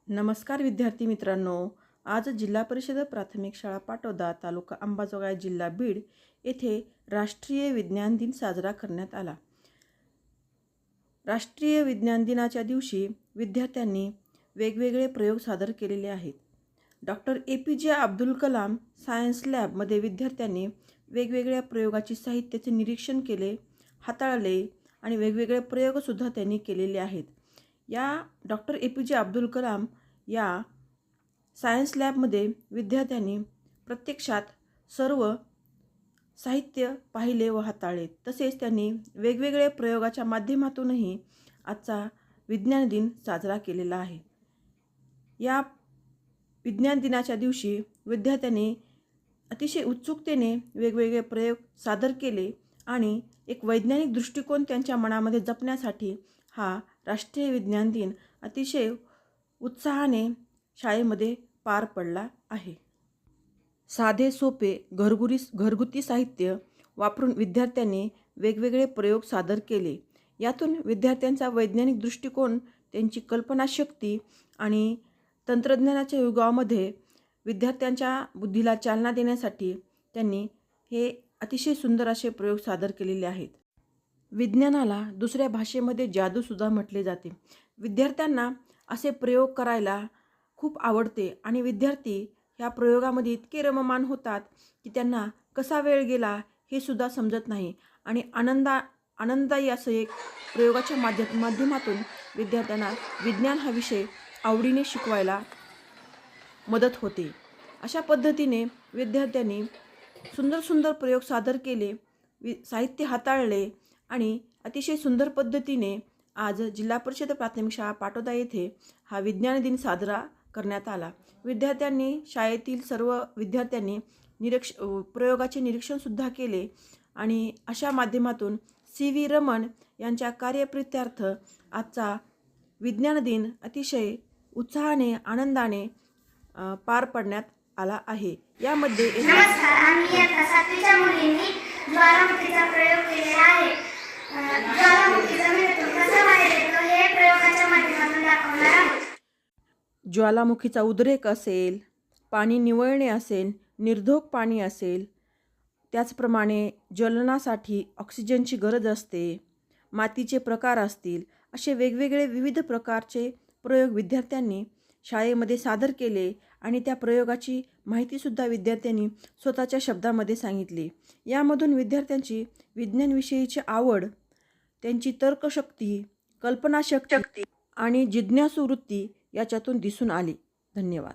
नमस्कार विद्यार्थी मित्रांनो, आज जिल्हा परिषद प्राथमिक शाळा पाटोदा, तालुका अंबाजोगाई, जिल्हा बीड येथे राष्ट्रीय विज्ञान दिन साजरा करण्यात आला। राष्ट्रीय विज्ञान दिनाच्या दिवशी विद्यार्थ्यांनी वेगवेगळे प्रयोग सादर केलेले आहेत। Doctor APJ Abdul Kalam science लॅबमध्ये विद्यार्थ्यांनी वेगवेगळ्या प्रयोगाची साहित्याचे निरीक्षण केले, हाताळले आणि वेगवेगळे प्रयोगसुद्धा त्यांनी केलेले आहेत। या डॉक्टर APJ अब्दुल कलाम या सायन्स लॅबमध्ये विद्यार्थ्यांनी प्रत्यक्षात सर्व साहित्य पाहिले व हाताळले। तसेच त्यांनी वेगवेगळ्या प्रयोगाच्या माध्यमातूनही आजचा विज्ञान दिन साजरा केलेला आहे। या विज्ञान दिनाच्या दिवशी विद्यार्थ्यांनी अतिशय उत्सुकतेने वेगवेगळे प्रयोग सादर केले आणि एक वैज्ञानिक दृष्टिकोन त्यांच्या मनामध्ये जपण्यासाठी हा राष्ट्रीय विज्ञान दिन अतिशय उत्साहाने शाळेमध्ये पार पडला आहे। साधे सोपे घरगुती साहित्य वापरून विद्यार्थ्यांनी वेगवेगळे प्रयोग सादर केले। यातून विद्यार्थ्यांचा वैज्ञानिक दृष्टिकोन, त्यांची कल्पनाशक्ती आणि तंत्रज्ञानाच्या युगामध्ये विद्यार्थ्यांच्या बुद्धीला चालना देण्यासाठी त्यांनी हे अतिशय सुंदर असे प्रयोग सादर केलेले आहेत। विज्ञानाला दुसऱ्या भाषेमध्ये जादूसुद्धा म्हटले जाते। विद्यार्थ्यांना असे प्रयोग करायला खूप आवडते आणि विद्यार्थी ह्या प्रयोगामध्ये इतके रममाण होतात की त्यांना कसा वेळ गेला हे सुद्धा समजत नाही आणि आनंददायी असं एक प्रयोगाच्या माध्यमातून विद्यार्थ्यांना विज्ञान हा विषय आवडीने शिकवायला मदत होते। अशा पद्धतीने विद्यार्थ्यांनी सुंदर प्रयोग सादर केले, साहित्य हाताळले आणि अतिशय सुंदर पद्धतीने आज जिल्हा परिषद प्राथमिक शाळा पाटोदा येथे हा विज्ञान दिन साजरा करण्यात आला। विद्यार्थ्यांनी, शाळेतील सर्व विद्यार्थ्यांनी प्रयोगाचे निरीक्षणसुद्धा केले आणि अशा माध्यमातून CV रमण यांच्या कार्यप्रित्यर्थ आजचा विज्ञान दिन अतिशय उत्साहाने, आनंदाने पार पडण्यात आला आहे। यामध्ये नमस्कार, आम्ही इयत्ता 7वीच्या मुलींनी ज्वालामुखीचा प्रयोग केलेला आहे। ज्वालामुखी जमिनीतून कसा बाहेर येतो हे प्रयोगाच्या माध्यमातून दाखवणार आहोत। ज्वालामुखीचा उद्रेक असेल, पाणी निवळणे असेल, निर्धोक पाणी असेल, त्याचप्रमाणे ज्वलनासाठी ऑक्सिजनची गरज असते, मातीचे प्रकार असतील, असे वेगवेगळे विविध प्रकारचे प्रयोग विद्यार्थ्यांनी शाळेमध्ये सादर केले आणि त्या प्रयोगाची माहितीसुद्धा विद्यार्थ्यांनी स्वतःच्या शब्दामध्ये सांगितली। यामधून विद्यार्थ्यांची विज्ञानविषयीची आवड, त्यांची तर्कशक्ती, कल्पनाशक्ती आणि जिज्ञासू वृत्ती याच्यातून दिसून आली। धन्यवाद।